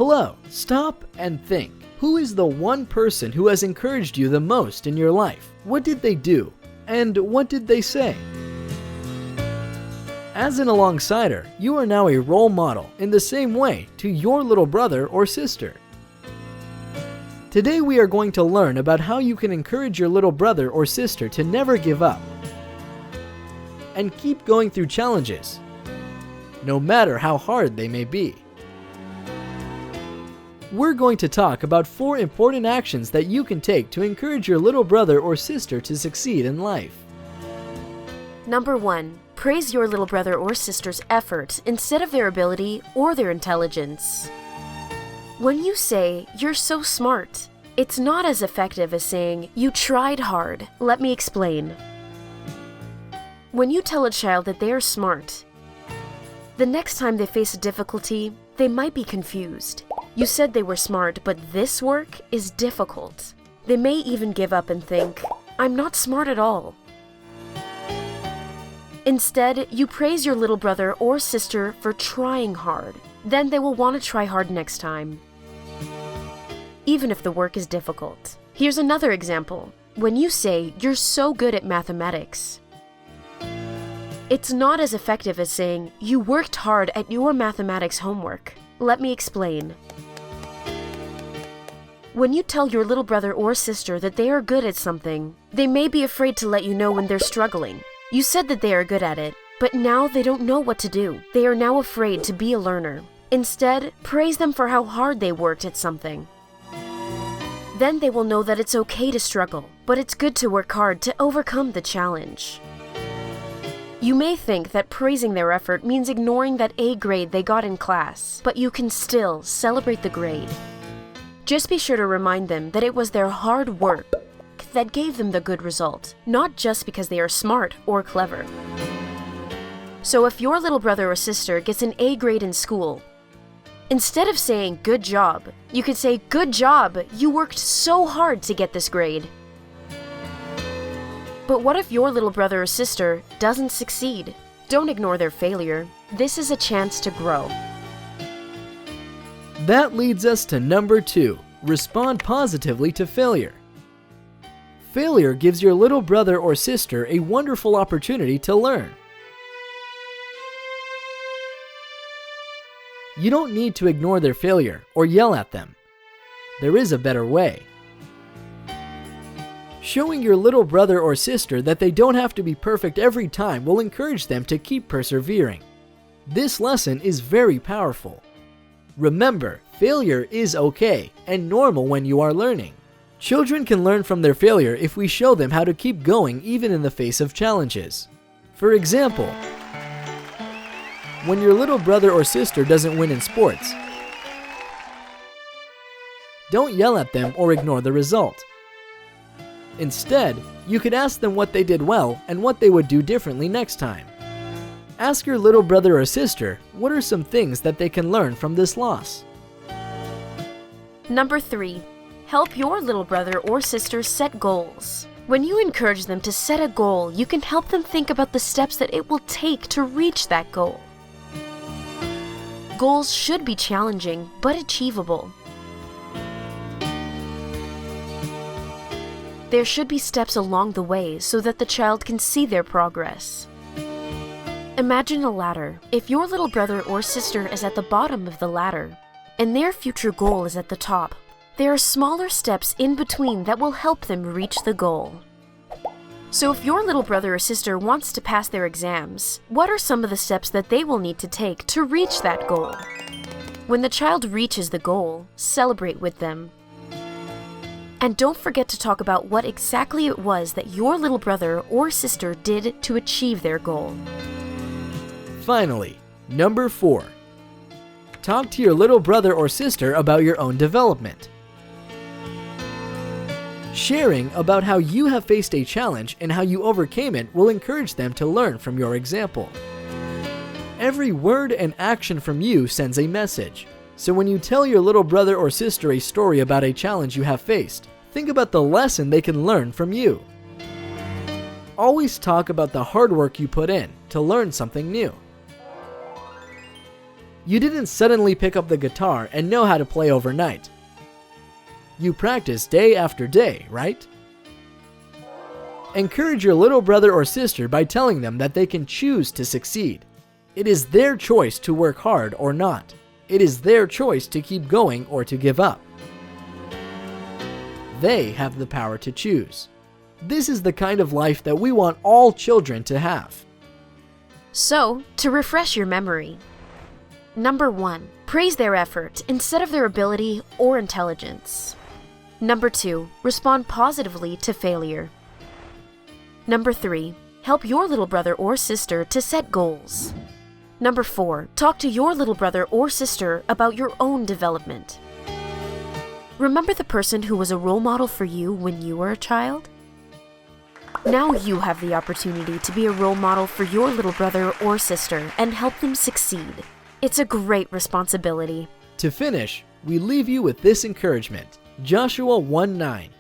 Hello, stop and think. Who is the one person who has encouraged you the most in your life? What did they do? And what did they say? As an alongsider, you are now a role model in the same way to your little brother or sister. Today we are going to learn about how you can encourage your little brother or sister to never give up and keep going through challenges, no matter how hard they may be. We're going to talk about 4 important actions that you can take to encourage your little brother or sister to succeed in life. Number 1. Praise your little brother or sister's effort instead of their ability or their intelligence. When you say, "You're so smart," it's not as effective as saying, "You tried hard." Let me explain. When you tell a child that they are smart, the next time they face a difficulty, they might be confused. You said they were smart, but this work is difficult. They may even give up and think, "I'm not smart at all." Instead, you praise your little brother or sister for trying hard. Then they will want to try hard next time, even if the work is difficult. Here's another example. When you say, "You're so good at mathematics," it's not as effective as saying, "You worked hard at your mathematics homework." Let me explain. When you tell your little brother or sister that they are good at something, they may be afraid to let you know when they're struggling. You said that they are good at it, but now they don't know what to do. They are now afraid to be a learner. Instead, praise them for how hard they worked at something. Then they will know that it's okay to struggle, but it's good to work hard to overcome the challenge. You may think that praising their effort means ignoring that A grade they got in class, but you can still celebrate the grade. Just be sure to remind them that it was their hard work that gave them the good result, not just because they are smart or clever. So if your little brother or sister gets an A grade in school, instead of saying "good job," you could say, "Good job, you worked so hard to get this grade." But what if your little brother or sister doesn't succeed? Don't ignore their failure. This is a chance to grow. That leads us to number 2. Respond positively to failure. Failure gives your little brother or sister a wonderful opportunity to learn. You don't need to ignore their failure or yell at them. There is a better way. Showing your little brother or sister that they don't have to be perfect every time will encourage them to keep persevering. This lesson is very powerful. Remember, failure is okay and normal when you are learning. Children can learn from their failure if we show them how to keep going even in the face of challenges. For example, when your little brother or sister doesn't win in sports, don't yell at them or ignore the result. Instead, you could ask them what they did well and what they would do differently next time. Ask your little brother or sister what are some things that they can learn from this loss. Number 3. Help your little brother or sister set goals. When you encourage them to set a goal, you can help them think about the steps that it will take to reach that goal. Goals should be challenging, but achievable. There should be steps along the way so that the child can see their progress. Imagine a ladder. If your little brother or sister is at the bottom of the ladder, and their future goal is at the top, there are smaller steps in between that will help them reach the goal. So if your little brother or sister wants to pass their exams, what are some of the steps that they will need to take to reach that goal? When the child reaches the goal, celebrate with them. And don't forget to talk about what exactly it was that your little brother or sister did to achieve their goal. Finally, number 4. Talk to your little brother or sister about your own development. Sharing about how you have faced a challenge and how you overcame it will encourage them to learn from your example. Every word and action from you sends a message. So when you tell your little brother or sister a story about a challenge you have faced, think about the lesson they can learn from you. Always talk about the hard work you put in to learn something new. You didn't suddenly pick up the guitar and know how to play overnight. You practice day after day, right? Encourage your little brother or sister by telling them that they can choose to succeed. It is their choice to work hard or not. It is their choice to keep going or to give up. They have the power to choose. This is the kind of life that we want all children to have. So, to refresh your memory. Number 1. Praise their effort instead of their ability or intelligence. Number 2. Respond positively to failure. Number 3. Help your little brother or sister to set goals. Number 4. Talk to your little brother or sister about your own development. Remember the person who was a role model for you when you were a child? Now you have the opportunity to be a role model for your little brother or sister and help them succeed. It's a great responsibility. To finish, we leave you with this encouragement. Joshua 1:9.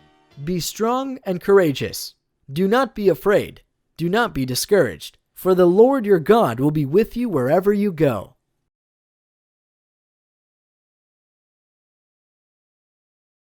Be strong and courageous. Do not be afraid. Do not be discouraged. For the Lord your God will be with you wherever you go.